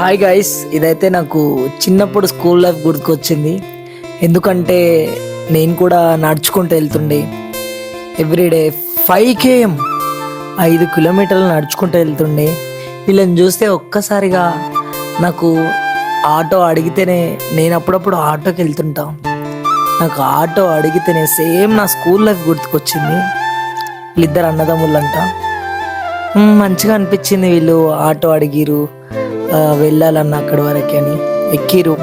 Hi guys, ఇదైతే నాకు చిన్నప్పుడు స్కూల్ లైఫ్ గుర్తుకొచ్చింది. ఎందుకంటే నేను కూడా నడుచుకుంటూ వెళ్తుండే ఎవ్రీడే 5 km 5 కిలోమీటర్లు నడుచుకుంటూ వెళ్తుండే. వీళ్ళని చూస్తే ఒక్కసారిగా నాకు ఆటో అడిగితేనే, నేను అప్పుడప్పుడు ఆటోకి వెళ్తుంటా, నాకు ఆటో అడిగితేనే సేమ్ నా స్కూల్ లైఫ్ గుర్తుకొచ్చింది. వీళ్ళిద్దరు అన్నదమ్ములంట. మంచిగా అనిపించింది. వీళ్ళు ఆటో అడిగిరు, వెళ్ళాలన్న అక్కడి వరకు అని ఎక్కిరు.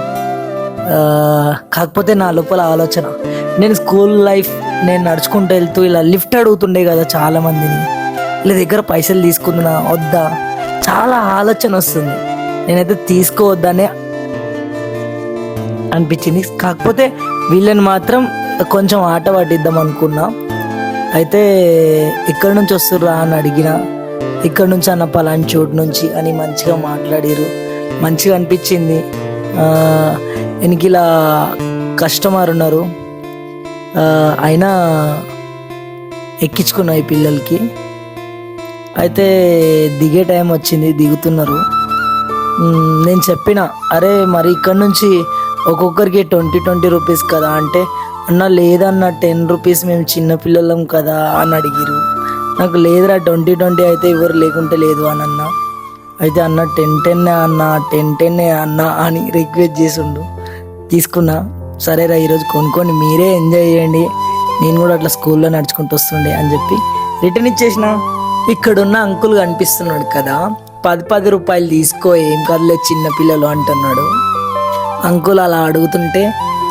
కాకపోతే నా లోపల ఆలోచన, నేను స్కూల్ లైఫ్ నేను నడుచుకుంటూ వెళ్తూ ఇలా లిఫ్ట్ అడుగుతుండే కదా చాలా మందిని, వీళ్ళ దగ్గర పైసలు తీసుకుందా వద్దా చాలా ఆలోచన వస్తుంది. నేనైతే తీసుకోవద్దనే అనిపించింది. కాకపోతే వీళ్ళని మాత్రం కొంచెం ఆట పట్టిద్దాం అనుకున్నా. అయితే ఎక్కడి నుంచి వస్తుర్రా అని అడిగిన, ఇక్కడ నుంచి అన్న పలాని చోటు నుంచి అని మంచిగా మాట్లాడిరు. మంచిగా అనిపించింది. వెనకిలా కస్టమర్ ఉన్నారు, అయినా ఎక్కించుకున్నా ఈ పిల్లలకి. అయితే దిగే టైం వచ్చింది, దిగుతున్నారు. నేను చెప్పిన, అరే మరి ఇక్కడ నుంచి ఒక్కొక్కరికి 20 రూపీస్ కదా అంటే, అన్న లేదన్న 10 రూపీస్, మేము చిన్నపిల్లలం కదా అని అడిగిరు. నాకు లేదురా 20 అయితే ఎవరు లేకుంటే లేదు అని అన్న. అయితే అన్న 10 అన్న 10 అన్న అని రిక్వెస్ట్ చేసిండు. తీసుకున్నా. సరేరా ఈరోజు కొనుక్కొని మీరే ఎంజాయ్ చేయండి, నేను కూడా అట్లా స్కూల్లో నడుచుకుంటూ వస్తుండే అని చెప్పి రిటర్న్ ఇచ్చేసిన. ఇక్కడున్న అంకుల్ కనిపిస్తున్నాడు కదా, 10 రూపాయలు తీసుకో, ఏం కదలే చిన్నపిల్లలు అంటున్నాడు. అంకుల్ అలా అడుగుతుంటే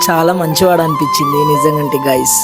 చాలా మంచివాడు అనిపించింది నిజంగా గైస్.